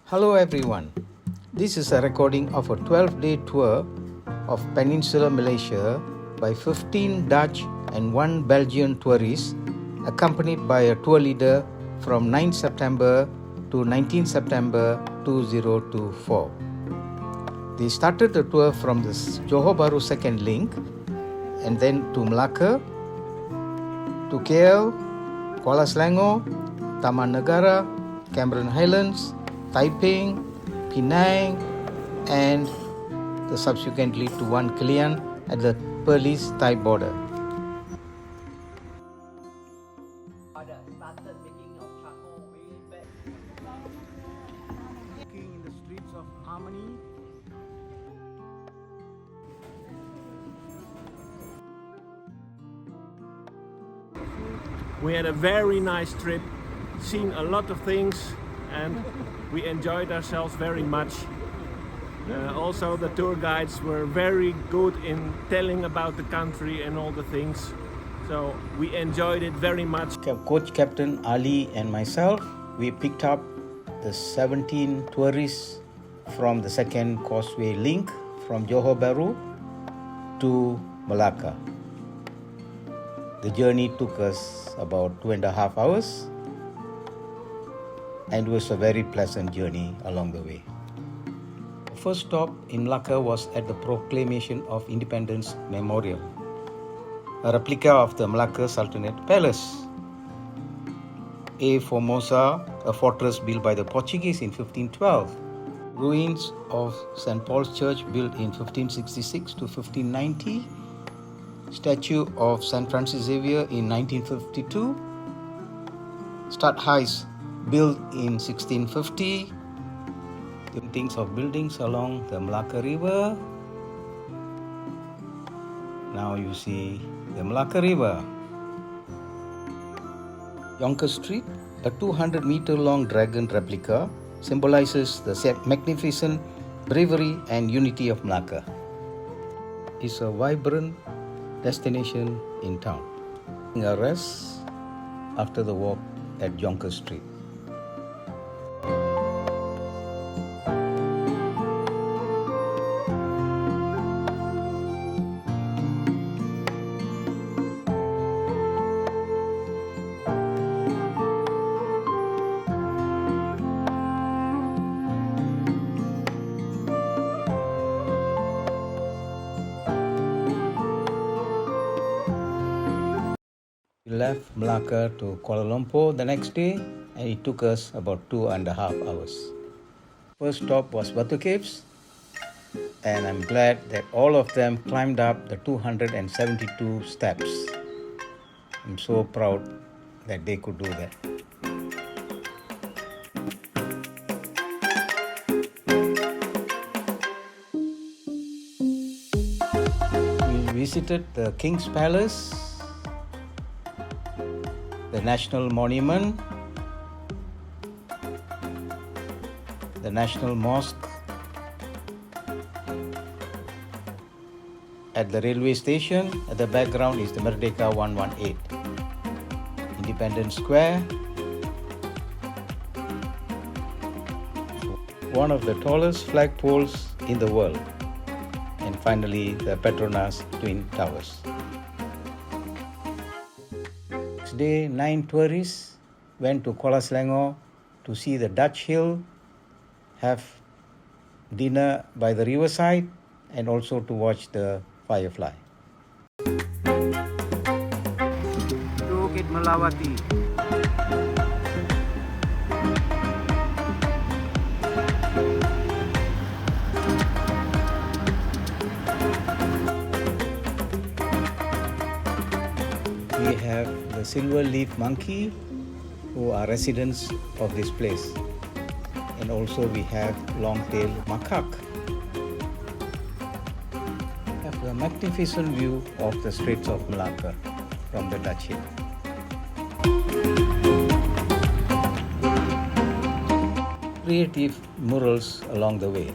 Hello everyone. This is a recording of a 12-day tour of Peninsula Malaysia by 15 Dutch and 1 Belgian tourists, accompanied by a tour leader from 9 September to 19 September 2024. They started the tour from the Johor Bharu second link and then to Malacca, to KL, Kuala Selangor, Taman Negara, Cameron Highlands, Taiping, Penang, and subsequently to Wang Kelian at the Perlis Thai border. Walking in the streets of Harmony. We had a very nice trip, seen a lot of things, and we enjoyed ourselves very much. Also, the tour guides were very good in telling about the country and all the things. So we enjoyed it very much. Coach Captain Ali and myself, we picked up the 17 tourists from the second causeway link from Johor Bharu to Malacca. The journey took us about 2.5 hours, and it was a very pleasant journey along the way. The first stop in Malacca was at the Proclamation of Independence Memorial, a replica of the Malacca Sultanate Palace. A Formosa, a fortress built by the Portuguese in 1512. Ruins of St. Paul's Church built in 1566 to 1590. Statue of St. Francis Xavier in 1952. Stadhuis built in 1650. Paintings of buildings along the Malacca River. Now you see the Malacca River. Yonker Street, a 200-meter long dragon replica, symbolizes the magnificent bravery and unity of Malacca. It's a vibrant destination in town. A rest after the walk at Yonker Street. We left Malacca to Kuala Lumpur the next day, and it took us about 2.5 hours. First stop was Batu Caves, and I'm glad that all of them climbed up the 272 steps. I'm so proud that they could do that. We visited the King's Palace, the National Monument, the National Mosque. At the railway station, at the background is the Merdeka 118. Independence Square, one of the tallest flagpoles in the world. And finally, the Petronas Twin Towers. Next day, 9 tourists went to Kuala Selangor to see the Dutch Hill, have dinner by the riverside, and also to watch the firefly. Bukit Melawati. We have the silver leaf monkey, who are residents of this place. And also we have long-tailed macaque. We have a magnificent view of the Straits of Malacca from the Dutch Hill. Creative murals along the way.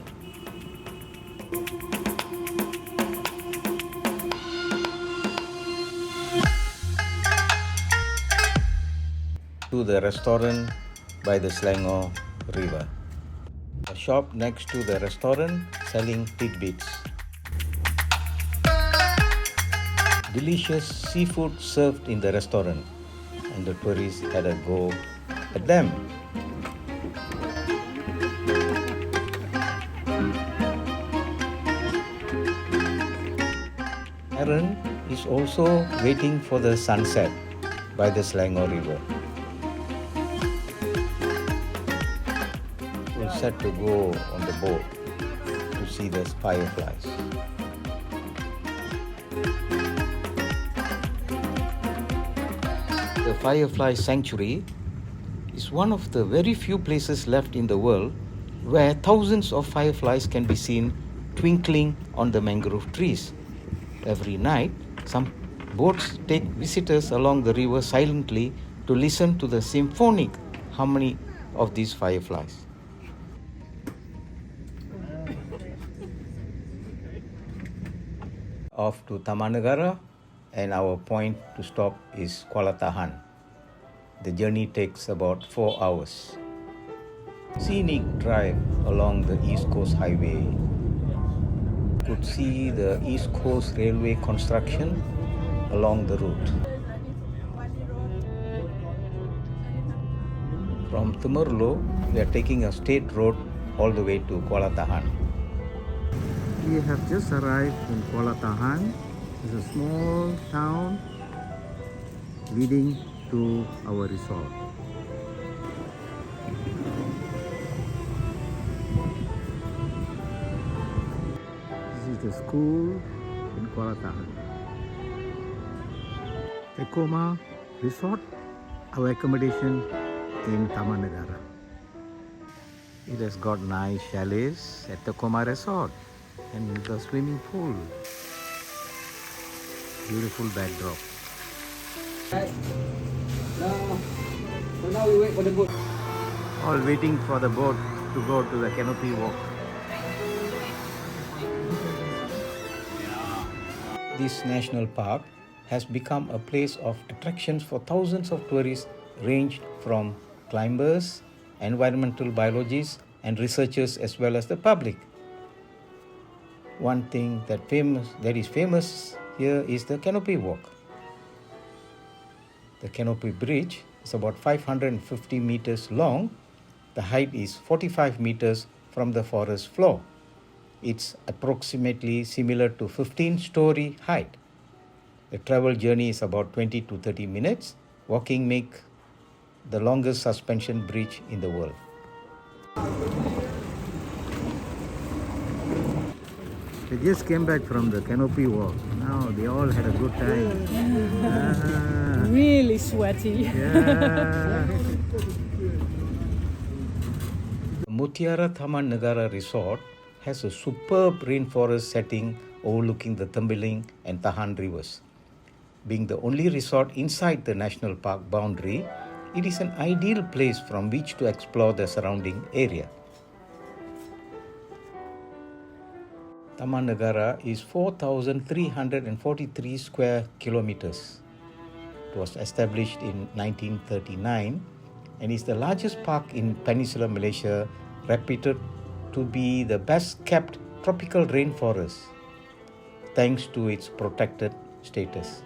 To the restaurant by the Selangor River. A shop next to the restaurant selling tidbits. Delicious seafood served in the restaurant, and the tourists had a go at them. Aaron is also waiting for the sunset by the Selangor River. We're set to go on the boat to see the fireflies. The Firefly Sanctuary is one of the very few places left in the world where thousands of fireflies can be seen twinkling on the mangrove trees. Every night, some boats take visitors along the river silently to listen to the symphonic harmony of these fireflies. Off to Taman Negara, and our point to stop is Kuala Tahan. The journey takes about 4 hours. Scenic drive along the East Coast Highway. Could see the East Coast Railway construction along the route. From Timur-Lo, we are taking a state road all the way to Kuala Tahan. We have just arrived in Kuala Tahan. It's a small town leading to our resort. This is the school in Kuala Tahan. Tecoma Resort, our accommodation in Taman Negara. It has got nice chalets at Tecoma Resort and with a swimming pool. Beautiful backdrop. So now we wait for the boat. All waiting for the boat to go to the canopy walk. This national park has become a place of attractions for thousands of tourists ranged from climbers, environmental biologists and researchers as well as the public. One thing that is famous here is the canopy walk. The canopy bridge is about 550 meters long. The height is 45 meters from the forest floor. It's approximately similar to 15-story height. The travel journey is about 20 to 30 minutes. Walking makes the longest suspension bridge in the world. They just came back from the canopy walk. Now they all had a good time. Really sweaty. Yeah. Mutiara Taman Negara Resort has a superb rainforest setting overlooking the Tembeling and Tahan rivers. Being the only resort inside the national park boundary, it is an ideal place from which to explore the surrounding area. Taman Negara is 4,343 square kilometers. It was established in 1939 and is the largest park in Peninsula Malaysia, reputed to be the best kept tropical rainforest thanks to its protected status.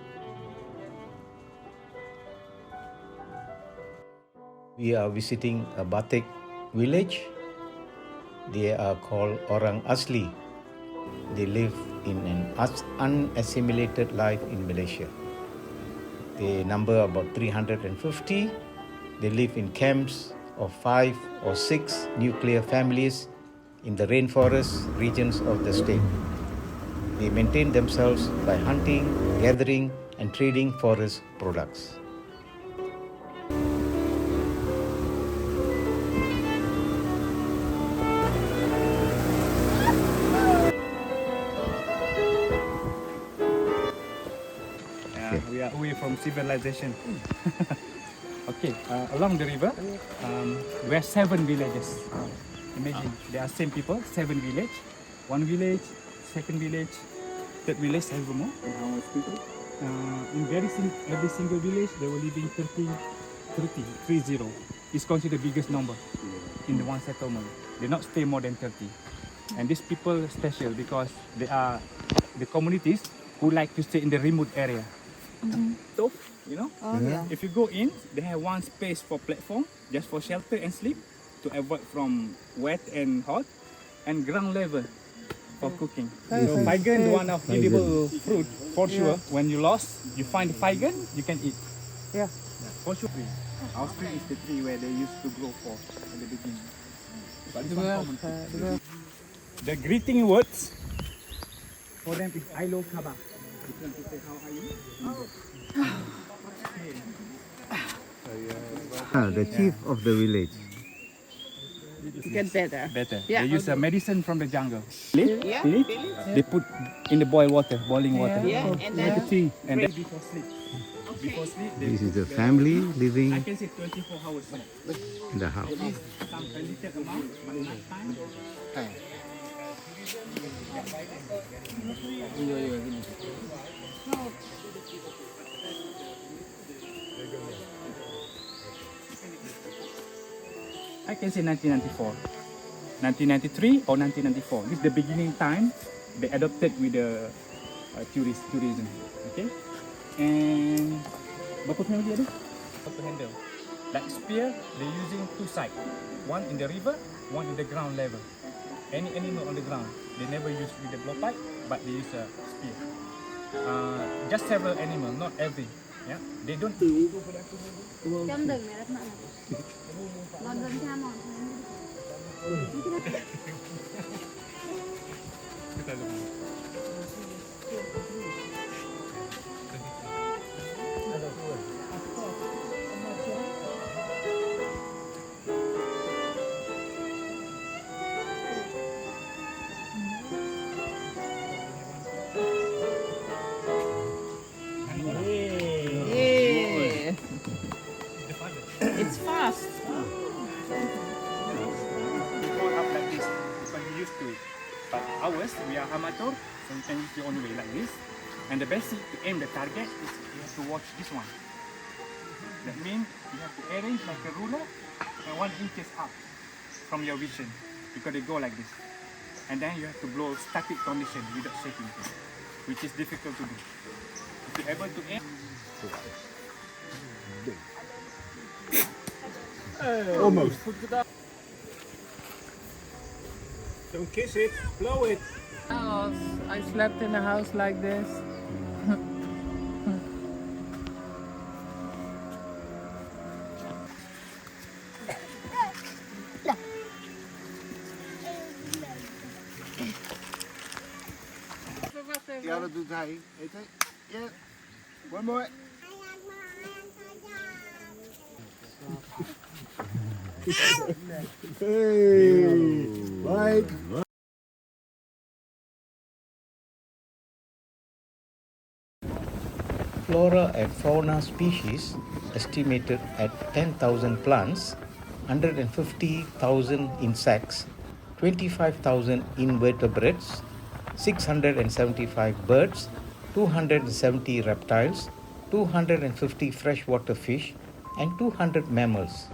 We are visiting a Batek village. They are called Orang Asli. They live in an unassimilated life in Malaysia. They number about 350. They live in camps of 5 or 6 nuclear families in the rainforest regions of the state. They maintain themselves by hunting, gathering, and trading forest products. We are away from civilization. Okay, along the river, we have 7 villages. Imagine, there are same people, 7 villages. 1 village, second village, third village, 7 more. And how much people? In every single village, they were living 30. It's considered the biggest number in the one settlement. They not stay more than 30. And these people are special because they are the communities who like to stay in the remote area. So, you know, if you go in, they have one space for platform, just for shelter and sleep, to avoid from wet and hot, and ground level for cooking. So figen, one of edible fruit, for sure. When you lost, you find figen, you can eat. Yeah. For sure. Our tree is the tree where they used to grow for in the beginning. But it's not common. The greeting words for them is I love Kaba. You can say how are you? The chief of the village. Get better. Better. Yeah. They use a medicine from the jungle. Yeah. They put in the boiling water. Yeah. And then And then before sleep. Before sleep, they This is put the family I living can say 24 hours. in the house. At least some a little amount, but not time. I can say 1994, 1993 or 1994. This is the beginning time they adopted with the tourism. Okay, and berapa family ada? How to handle? Like spear, they're using two sides. One in the river, one in the ground level. Any animal on the ground, they never use with the blowpipe, but they use a spear. Just several animals, not every. Yeah, they don't. Trong rừng này rất mạnh. Ngon hơn cha mòn. Yeah. It's fast. Go up like this because you used to it. But ours, we are amateur, so you can use your own way like this. And the basic to aim the target is you have to watch this one. That means you have to arrange like a ruler and 1 inches up from your vision because they go like this. And then you have to blow static condition without shaking, which is difficult to do. If you're able to aim, Almost. Don't kiss it, blow it. I slept in a house like this. Gotta do Thai. Yeah. One more. Hey. Right. Flora and fauna species estimated at 10,000 plants, 150,000 insects, 25,000 invertebrates, 675 birds, 270 reptiles, 250 freshwater fish, and 200 mammals.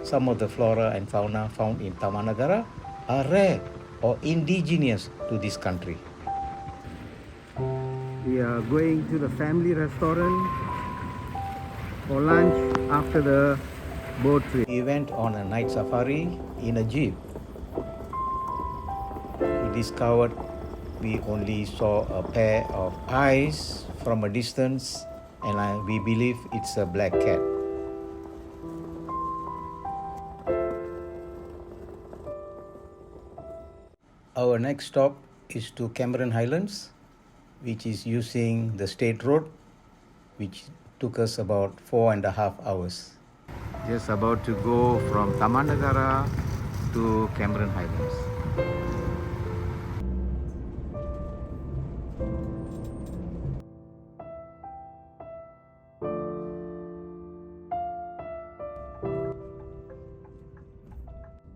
Some of the flora and fauna found in Taman Negara are rare or indigenous to this country. We are going to the family restaurant for lunch after the boat trip. We went on a night safari in a jeep. We discovered we only saw a pair of eyes from a distance, and we believe it's a black cat. Our next stop is to Cameron Highlands, which is using the state road, which took us about 4.5 hours. Just about to go from Taman Negara to Cameron Highlands.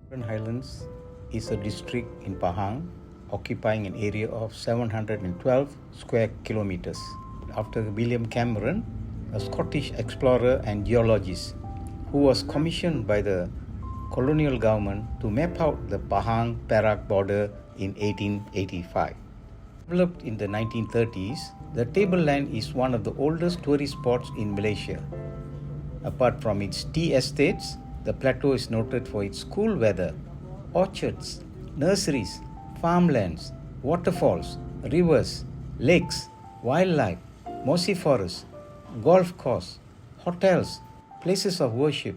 Cameron Highlands is a district in Pahang, occupying an area of 712 square kilometers. After William Cameron, a Scottish explorer and geologist who was commissioned by the colonial government to map out the Pahang-Perak border in 1885. Developed in the 1930s, the tableland is one of the oldest tourist spots in Malaysia. Apart from its tea estates, the plateau is noted for its cool weather, orchards, nurseries, farmlands, waterfalls, rivers, lakes, wildlife, mossy forest, golf course, hotels, places of worship,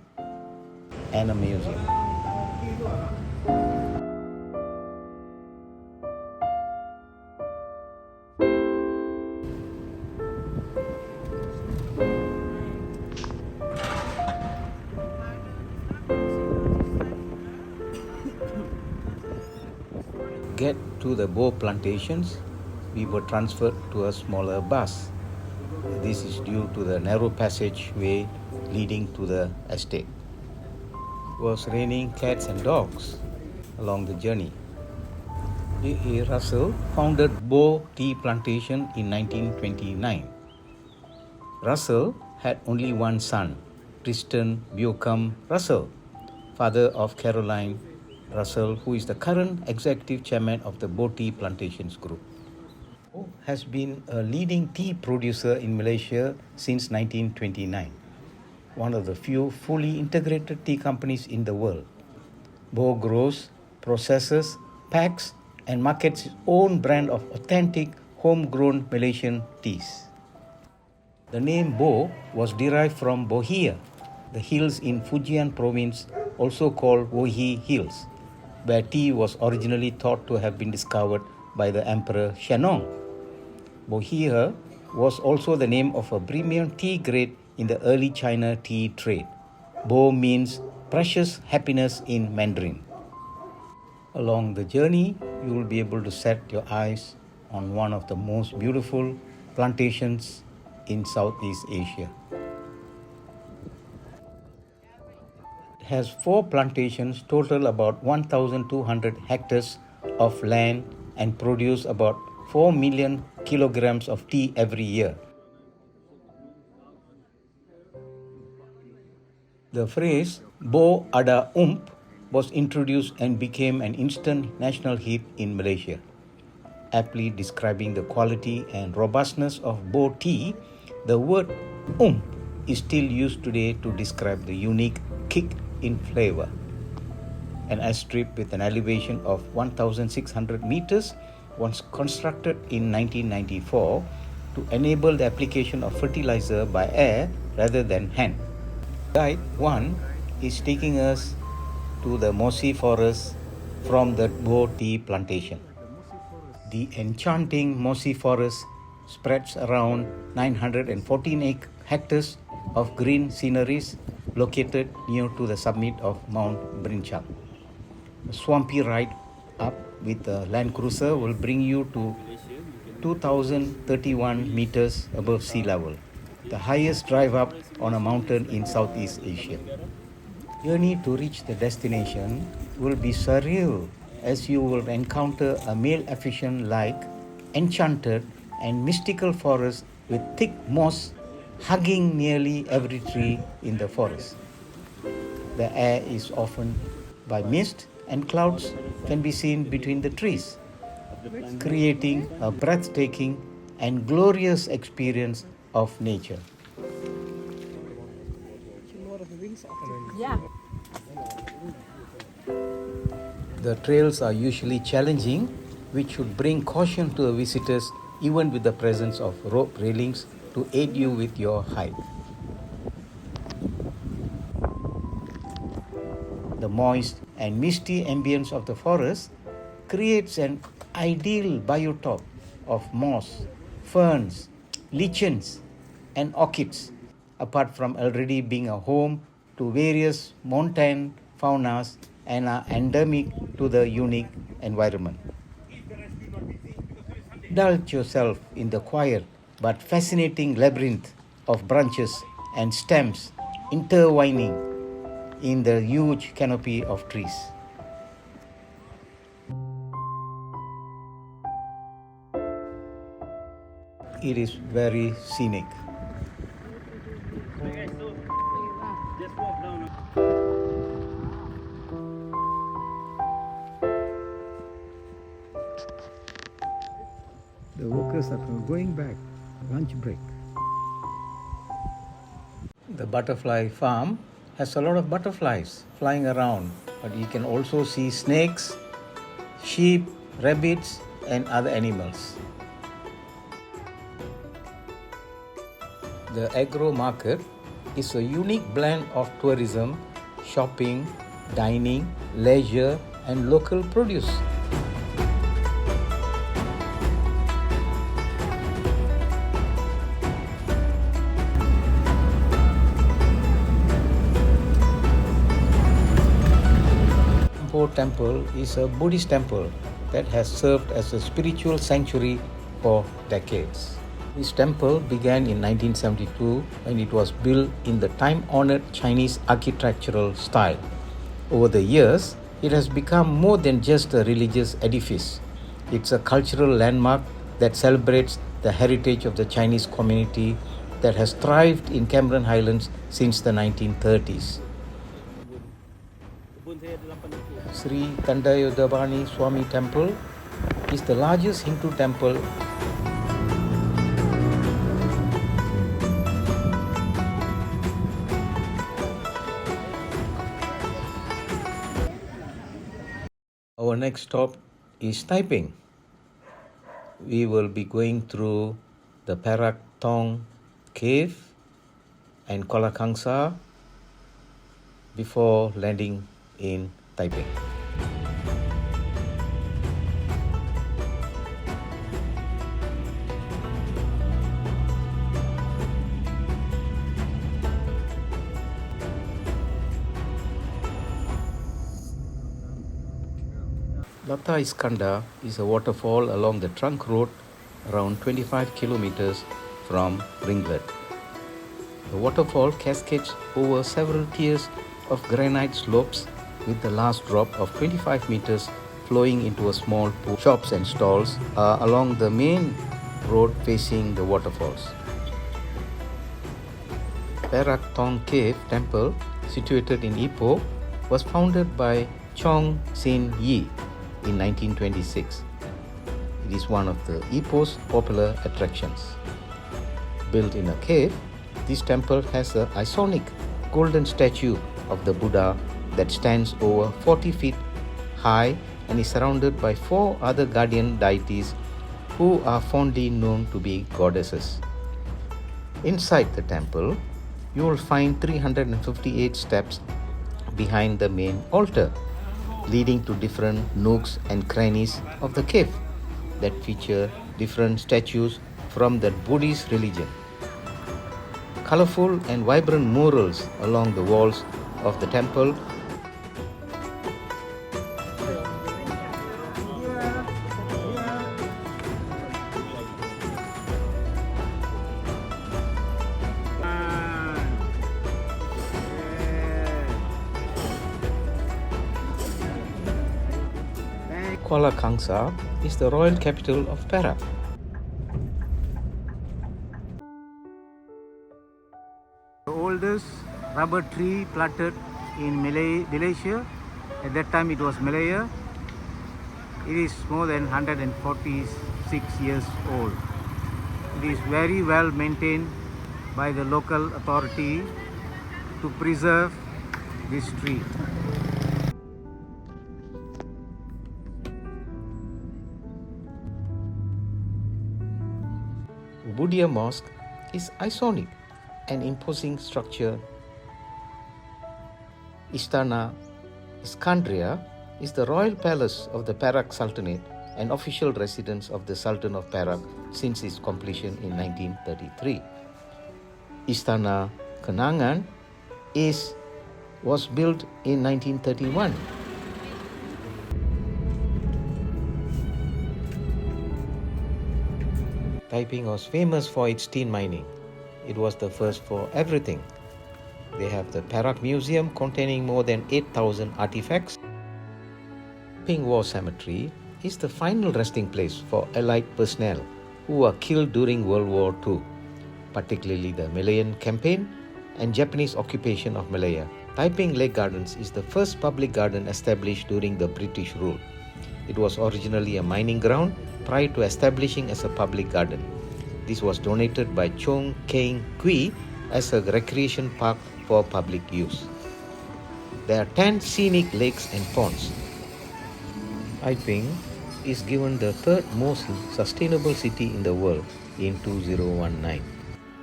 and a museum. Get to the Bo plantations, we were transferred to a smaller bus. This is due to the narrow passageway leading to the estate. It was raining cats and dogs along the journey. A. Russell founded Bo Tea Plantation in 1929. Russell had only one son, Tristan Buckham Russell, father of Caroline Russell, who is the current executive chairman of the Bo Tea Plantations Group. Bo has been a leading tea producer in Malaysia since 1929, one of the few fully integrated tea companies in the world. Bo grows, processes, packs, and markets its own brand of authentic, homegrown Malaysian teas. The name Bo was derived from Bohia, the hills in Fujian province, also called Wohi Hills, where tea was originally thought to have been discovered by the Emperor Shennong. Bohia was also the name of a premium tea grade in the early China tea trade. Bo means precious happiness in Mandarin. Along the journey, you will be able to set your eyes on one of the most beautiful plantations in Southeast Asia. It has 4 plantations, total about 1,200 hectares of land, and produce about 4 million kilograms of tea every year. The phrase Bo Ada was introduced and became an instant national hit in Malaysia. Aptly describing the quality and robustness of Bo tea, the word is still used today to describe the unique kick in flavor. An airstrip with an elevation of 1,600 meters was constructed in 1994 to enable the application of fertilizer by air rather than hand. Guide 1 is taking us to the Mossy Forest from the Bo Tea Plantation. The enchanting Mossy Forest spreads around 914 hectares of green sceneries located near to the summit of Mount Brinchang. A swampy ride up with a Land Cruiser will bring you to 2,031 meters above sea level, the highest drive up on a mountain in Southeast Asia. Journey to reach the destination will be surreal as you will encounter a male amphibian-like, enchanted and mystical forest with thick moss hugging nearly every tree in the forest. The air is often by mist and clouds can be seen between the trees, creating a breathtaking and glorious experience of nature. The trails are usually challenging, which should bring caution to the visitors even with the presence of rope railings to aid you with your hike. The moist and misty ambience of the forest creates an ideal biotop of moss, ferns, lichens, and orchids, apart from already being a home to various montane faunas and are endemic to the unique environment. Indulge yourself in the quiet but fascinating labyrinth of branches and stems intertwining in the huge canopy of trees. It is very scenic. The workers are going back. Lunch break. The butterfly farm has a lot of butterflies flying around, but you can also see snakes, sheep, rabbits, and other animals. The agro market is a unique blend of tourism, shopping, dining, leisure, and local produce. Temple is a Buddhist temple that has served as a spiritual sanctuary for decades. This temple began in 1972 when it was built in the time-honored Chinese architectural style. Over the years, it has become more than just a religious edifice. It's a cultural landmark that celebrates the heritage of the Chinese community that has thrived in Cameron Highlands since the 1930s. Sri Tandayodabani Swami Temple is the largest Hindu temple Our next stop is Taiping. We will be going through the Perak Tong Cave and Kuala Kangsar before landing in Taiping. Lata Iskandar is a waterfall along the trunk road around 25 kilometers from Ringlet. The waterfall cascades over several tiers of granite slopes with the last drop of 25 meters flowing into a small pool. Shops and stalls are along the main road facing the waterfalls. Perak Tong Cave Temple, situated in Ipoh, was founded by Chong Sin Yi in 1926. It is one of the Ipoh's popular attractions. Built in a cave, this temple has an iconic golden statue of the Buddha that stands over 40 feet high and is surrounded by 4 other guardian deities who are fondly known to be goddesses. Inside the temple, you will find 358 steps behind the main altar, leading to different nooks and crannies of the cave that feature different statues from the Buddhist religion. Colorful and vibrant murals along the walls of the temple Kuala Kangsar is the royal capital of Perak. The oldest rubber tree planted in Malaysia, at that time it was Malaya. It is more than 146 years old. It is very well maintained by the local authority to preserve this tree. Buddha Mosque is iconic and imposing structure. Istana Iskandria is the royal palace of the Perak Sultanate and official residence of the Sultan of Perak since its completion in 1933. Istana Kenangan was built in 1931. Taiping was famous for its tin mining. It was the first for everything. They have the Perak Museum containing more than 8,000 artifacts. Taiping War Cemetery is the final resting place for Allied personnel who were killed during World War II, particularly the Malayan campaign and Japanese occupation of Malaya. Taiping Lake Gardens is the first public garden established during the British rule. It was originally a mining ground prior to establishing as a public garden. This was donated by Chong Keng Kui as a recreation park for public use. There are 10 scenic lakes and ponds. Taiping is given the third most sustainable city in the world in 2019.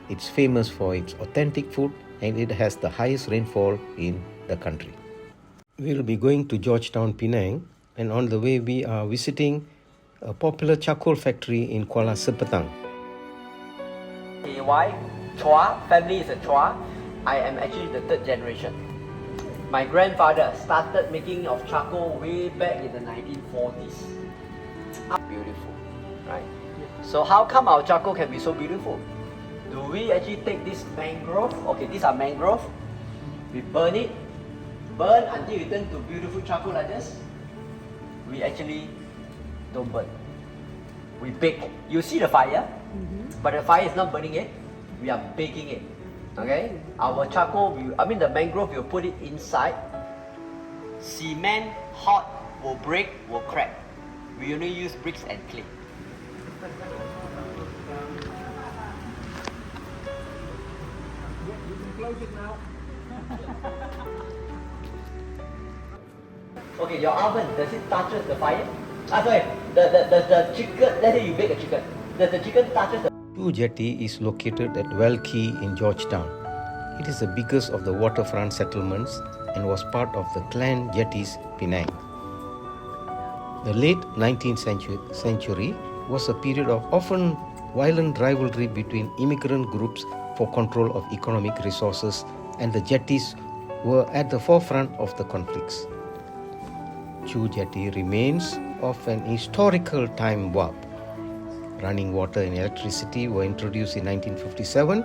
It's famous for its authentic food and it has the highest rainfall in the country. We'll be going to Georgetown, Penang, and on the way we are visiting a popular charcoal factory in Kuala Sepetang. Why? Chua, family is a Chua. I am actually the third generation. My grandfather started making of charcoal way back in the 1940s. Beautiful, right? So how come our charcoal can be so beautiful? Do we actually take this mangrove? Okay, these are mangrove. We burn it, burn until it turns to beautiful charcoal like this. We actually don't burn. We bake. You see the fire, but the fire is not burning it. We are baking it. Okay? Our charcoal, the mangrove, we'll put it inside. Cement, hot, will break, will crack. We only use bricks and clay. You can close it now. Okay, your oven, does it touch the fire? Sorry, the chicken, let's say you bake a chicken. Does the chicken touches the... Chu Jetty is located at Well Key in Georgetown. It is the biggest of the waterfront settlements and was part of the Clan Jetties, Penang. The late 19th century was a period of often violent rivalry between immigrant groups for control of economic resources, and the jetties were at the forefront of the conflicts. Chu Jetty remains of an historical time warp. Running water and electricity were introduced in 1957,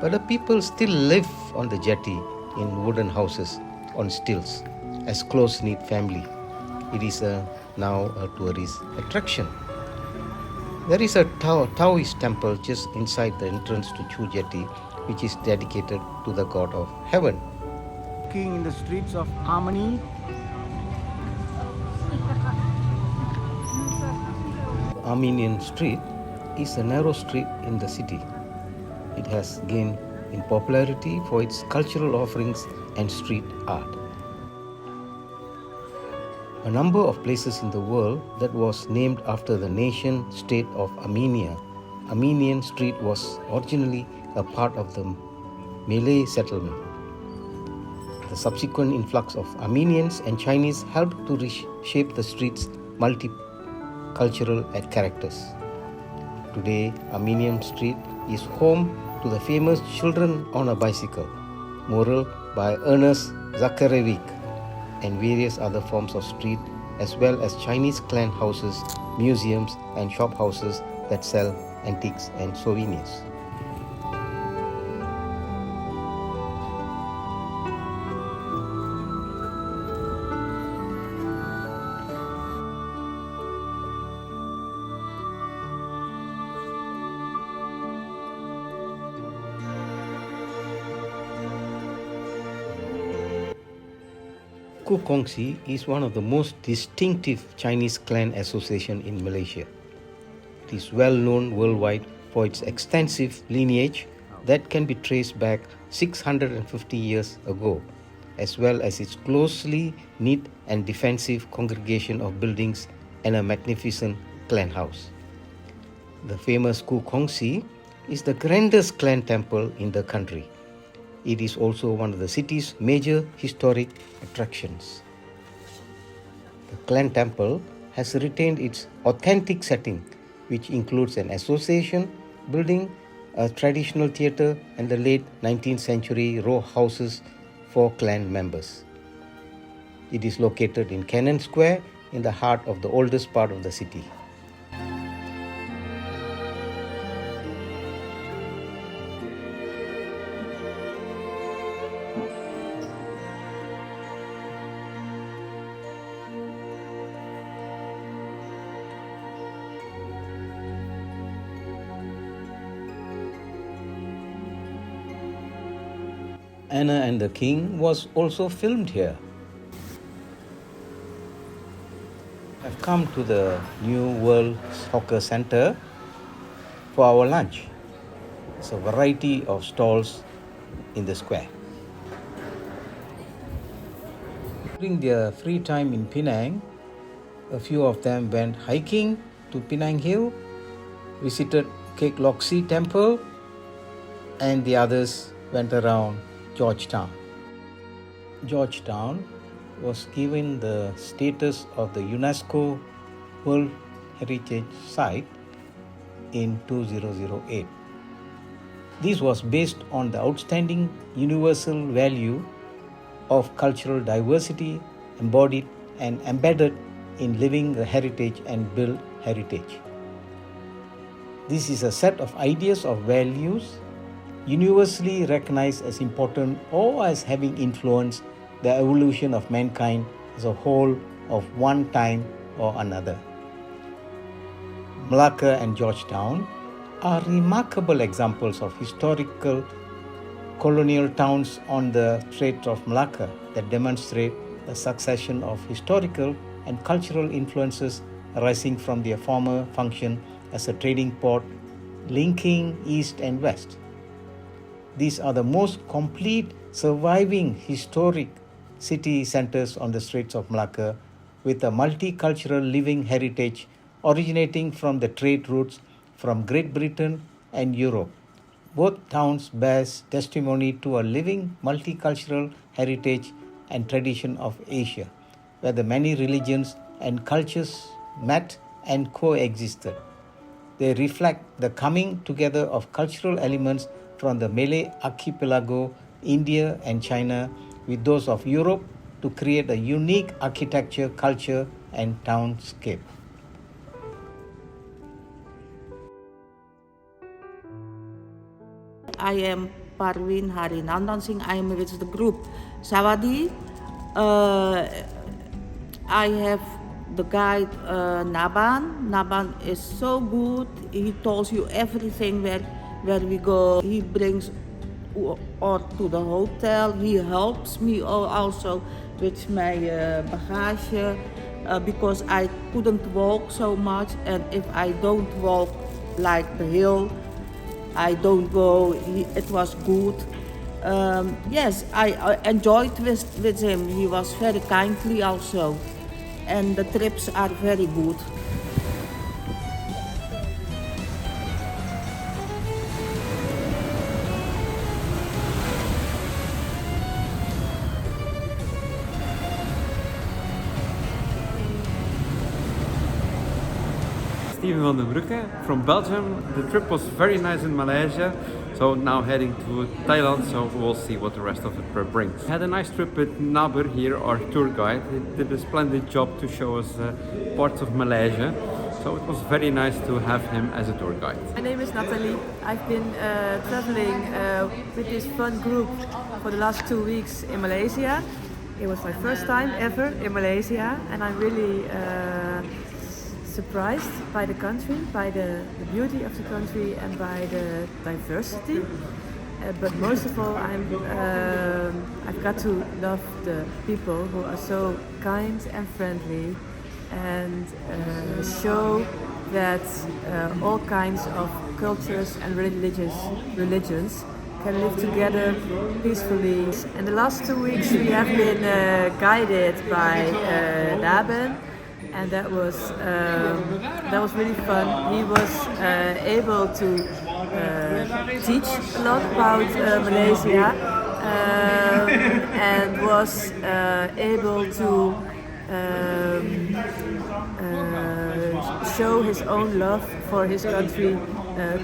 but the people still live on the jetty in wooden houses on stilts as close-knit family. It is now a tourist attraction. There is a Taoist temple just inside the entrance to Chu Jetty, which is dedicated to the god of heaven. Walking in the streets of Harmony, Armenian Street is a narrow street in the city. It has gained in popularity for its cultural offerings and street art. A number of places in the world that was named after the nation-state of Armenia. Armenian Street was originally a part of the Malay settlement. The subsequent influx of Armenians and Chinese helped to reshape the street's multicultural characters. Today, Armenian Street is home to the famous Children on a Bicycle mural by Ernest Zakharevich and various other forms of street, as well as Chinese clan houses, museums and shop houses that sell antiques and souvenirs. Kongsi is one of the most distinctive Chinese clan association in Malaysia. It is well known worldwide for its extensive lineage that can be traced back 650 years ago, as well as its closely knit and defensive congregation of buildings and a magnificent clan house. The famous Kongsi is the grandest clan temple in the country. It is also one of the city's major historic attractions. The clan temple has retained its authentic setting, which includes an association building, a traditional theatre, and the late 19th century row houses for clan members. It is located in Cannon Square in the heart of the oldest part of the city. Anna and the King was also filmed here. come to the New World Hawker Center for our lunch. It's a variety of stalls in the square. During their free time in Penang, a few of them went hiking to Penang Hill, visited Kek Lok Si Temple, and the others went around Georgetown. Georgetown was given the status of the UNESCO World Heritage Site in 2008. This was based on the outstanding universal value of cultural diversity embodied and embedded in living the heritage and build heritage. This is a set of ideas of values universally recognized as important or as having influenced the evolution of mankind as a whole of one time or another. Malacca and Georgetown are remarkable examples of historical colonial towns on the Strait of Malacca that demonstrate a succession of historical and cultural influences arising from their former function as a trading port linking east and west. These are the most complete surviving historic city centers on the Straits of Malacca, with a multicultural living heritage originating from the trade routes from Great Britain and Europe. Both towns bear testimony to a living multicultural heritage and tradition of Asia, where the many religions and cultures met and coexisted. They reflect the coming together of cultural elements from the Malay archipelago, India and China, with those of Europe to create a unique architecture, culture and townscape. I am Parwin Harinandan Singh. I am with the group Savadi. I have the guide Naban. Naban is so good. He tells you everything where we go. He brings or to the hotel. He helps me also with my bagage because I couldn't walk so much, and if I don't walk like the hill, I don't go. It was good. Yes, I enjoyed with him. He was very kindly also, and the trips are very good. Steven van den Broeke from Belgium. The trip was very nice in Malaysia, so now heading to Thailand, so we'll see what the rest of the trip brings. Had a nice trip with Naber here, our tour guide. He did a splendid job to show us parts of Malaysia, so it was very nice to have him as a tour guide. My name is Natalie. I've been traveling with this fun group for the last 2 weeks in Malaysia. It was my first time ever in Malaysia, and I'm really surprised by the country, by the beauty of the country and by the diversity. But most of all, I've got to love the people who are so kind and friendly and show that all kinds of cultures and religions can live together peacefully. In the last 2 weeks we have been guided by Naben, and that was really fun. He was able to teach a lot about Malaysia and was able to show his own love for his country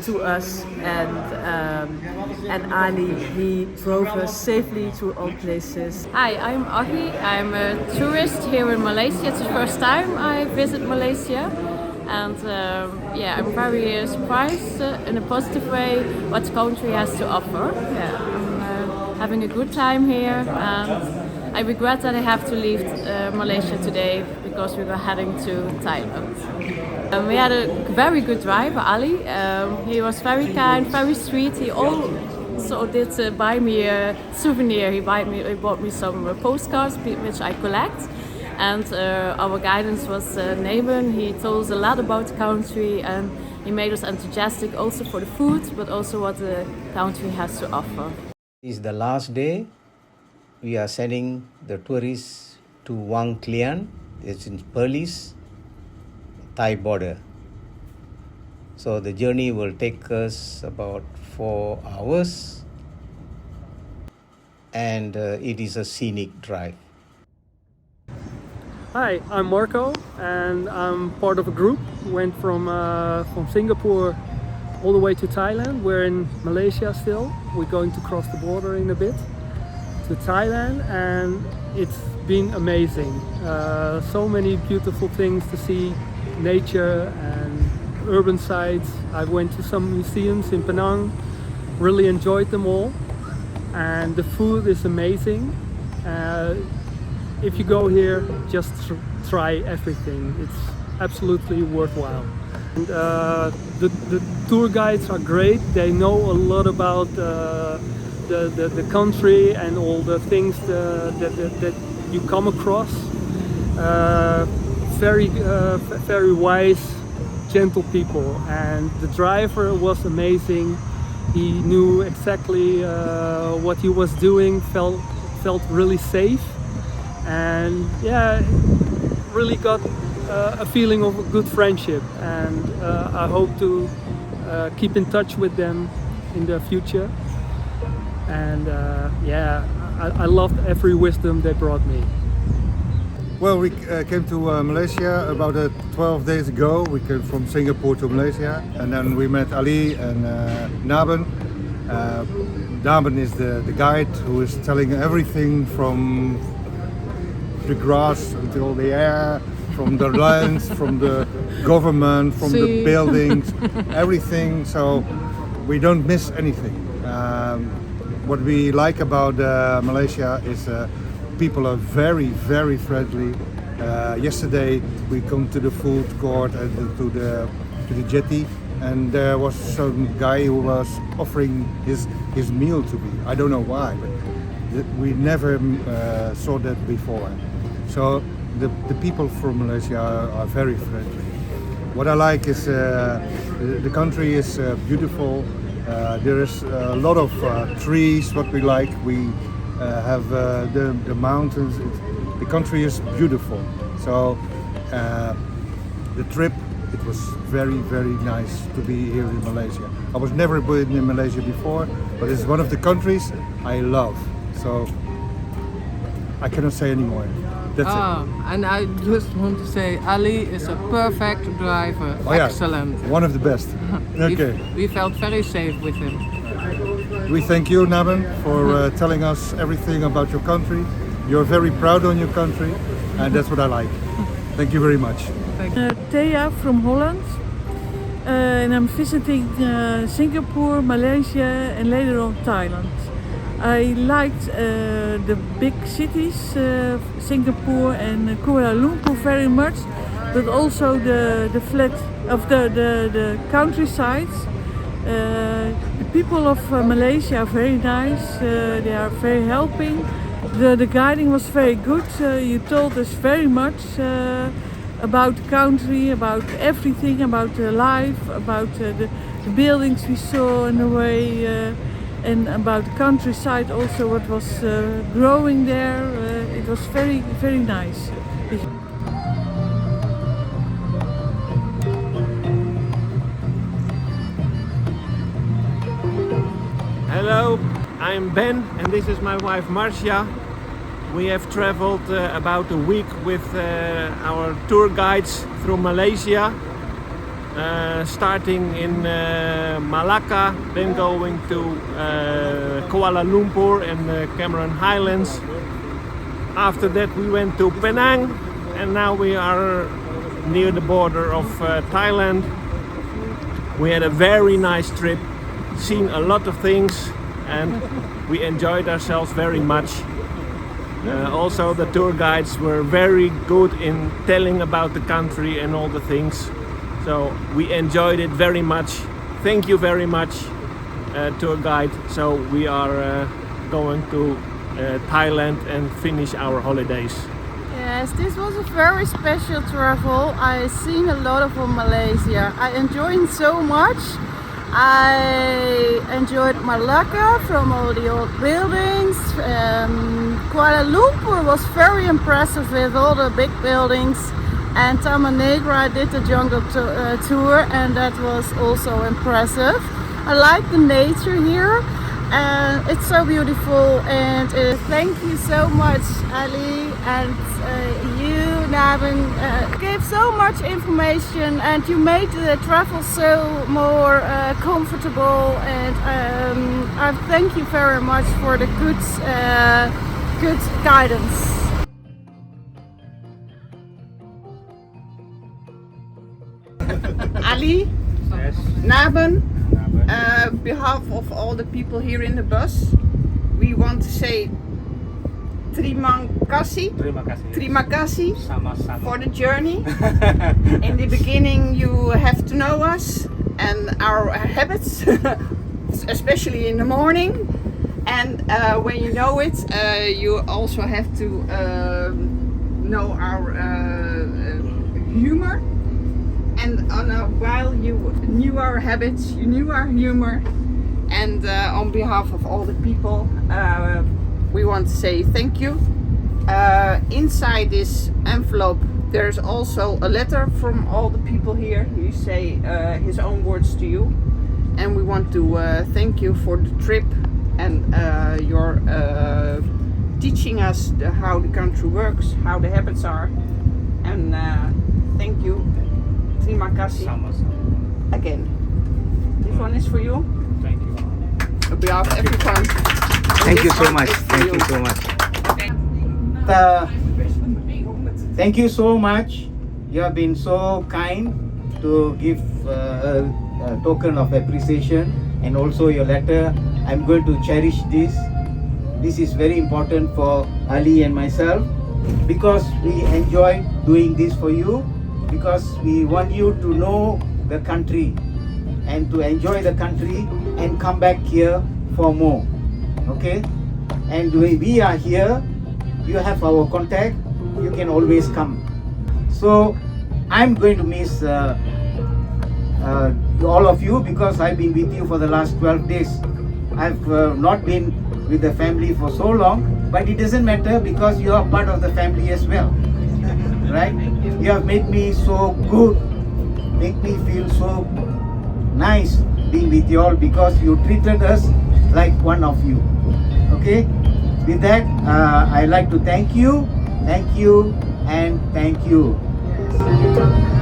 to us, and Ali, he drove us safely to all places. Hi, I'm Aggie. I'm a tourist here in Malaysia. It's the first time I visit Malaysia, and I'm very surprised in a positive way what the country has to offer. I'm having a good time here, and I regret that I have to leave Malaysia today because we were heading to Thailand. We had a very good driver, Ali. He was very kind, very sweet. He also did buy me a souvenir. He bought me some postcards, which I collect. And our guidance was Neben. He told us a lot about the country and he made us enthusiastic also for the food, but also what the country has to offer. This is the last day. We are sending the tourists to Wang Kelian. It's in Perlis Thai border. So the journey will take us about 4 hours, and it is a scenic drive. Hi, I'm Marco, and I'm part of a group who went from Singapore all the way to Thailand. We're in Malaysia still. We're going to cross the border in a bit to Thailand, and it's been amazing. So many beautiful things to see, nature and urban sites. I went to some museums in Penang, really enjoyed them all, and the food is amazing. If you go here, just try everything. It's absolutely worthwhile. And, the tour guides are great. They know a lot about the country and all the things that you come across. Very wise, gentle people. And the driver was amazing. He knew exactly what he was doing. Felt really safe. And yeah, really got a feeling of a good friendship, and I hope to keep in touch with them in the future. And yeah, I loved every wisdom they brought me. Well, we came to Malaysia about 12 days ago. We came from Singapore to Malaysia, and then we met Ali and Naben. Naben is the guide who is telling everything from the grass until the air, from the lands, from the government, from the buildings, everything. So we don't miss anything. What we like about Malaysia is people are very, very friendly. Yesterday we come to the food court and to the jetty, and there was some guy who was offering his meal to me. I don't know why, but we never saw that before. So the people from Malaysia are very friendly. What I like is the country is beautiful. There is a lot of trees. What we like, we have the mountains. The country is beautiful. So the trip, it was very, very nice to be here in Malaysia. I was never been in Malaysia before, but it's one of the countries I love. So I cannot say anymore. That's it. And I just want to say Ali is a perfect driver. Oh, yeah. Excellent. One of the best. Okay. We felt very safe with him. We thank you, Naben, for telling us everything about your country. You're very proud on your country, and that's what I like. Thank you very much. Thea from Holland, and I'm visiting Singapore, Malaysia, and later on Thailand. I liked the big cities, Singapore and Kuala Lumpur very much, but also the flat of the countrysides. The people of Malaysia are very nice. They are very helping. The guiding was very good. You told us very much about the country, about everything, about the life, about the buildings we saw on the way. And about the countryside also, what was growing there. It was very, very nice. Hello, I'm Ben and this is my wife Marcia. We have traveled about a week with our tour guides through Malaysia. Starting in Malacca, then going to Kuala Lumpur and the Cameron Highlands. After that we went to Penang, and now we are near the border of Thailand. We had a very nice trip, seen a lot of things, and we enjoyed ourselves very much. Also the tour guides were very good in telling about the country and all the things. So we enjoyed it very much. Thank you very much, tour guide. So we are going to Thailand and finish our holidays. Yeah, Yes, this was a very special travel. I seen a lot of Malaysia. I enjoyed so much. I enjoyed Malacca from all the old buildings. Kuala Lumpur was very impressive with all the big buildings. And Taman Negara, I did the jungle tour, and that was also impressive. I like the nature here. And it's so beautiful, and thank you so much, Ali, and you, Naben, gave so much information, and you made the travel so more comfortable, and I thank you very much for the good guidance. Ali, Yes. Naben, behalf of all the people here in the bus, we want to say terima kasih for the journey. In the beginning, you have to know us and our habits, especially in the morning. And when you know it, you also have to know our humor. And while you knew our habits, you knew our humor, and on behalf of all the people, we want to say thank you. Inside this envelope, there's also a letter from all the people here. He say his own words to you, and we want to thank you for the trip and your teaching us how the country works, how the habits are, and thank you. Terima kasih again. This one is for you. Thank you. On behalf of everyone. Thank you so much. Thank you so much. Thank you so much. You have been so kind to give a token of appreciation, and also your letter. I'm going to cherish this. This is very important for Ali and myself, because we enjoy doing this for you. Because we want you to know the country and to enjoy the country and come back here for more. Okay? And we are here. You have our contact. You can always come. So I'm going to miss all of you, because I've been with you for the last 12 days. I've not been with the family for so long, but it doesn't matter, because you are part of the family as well. Right? You have made me so good, make me feel so nice being with you all, because you treated us like one of you. Okay? With that, I'd like to thank you, and thank you. Yes.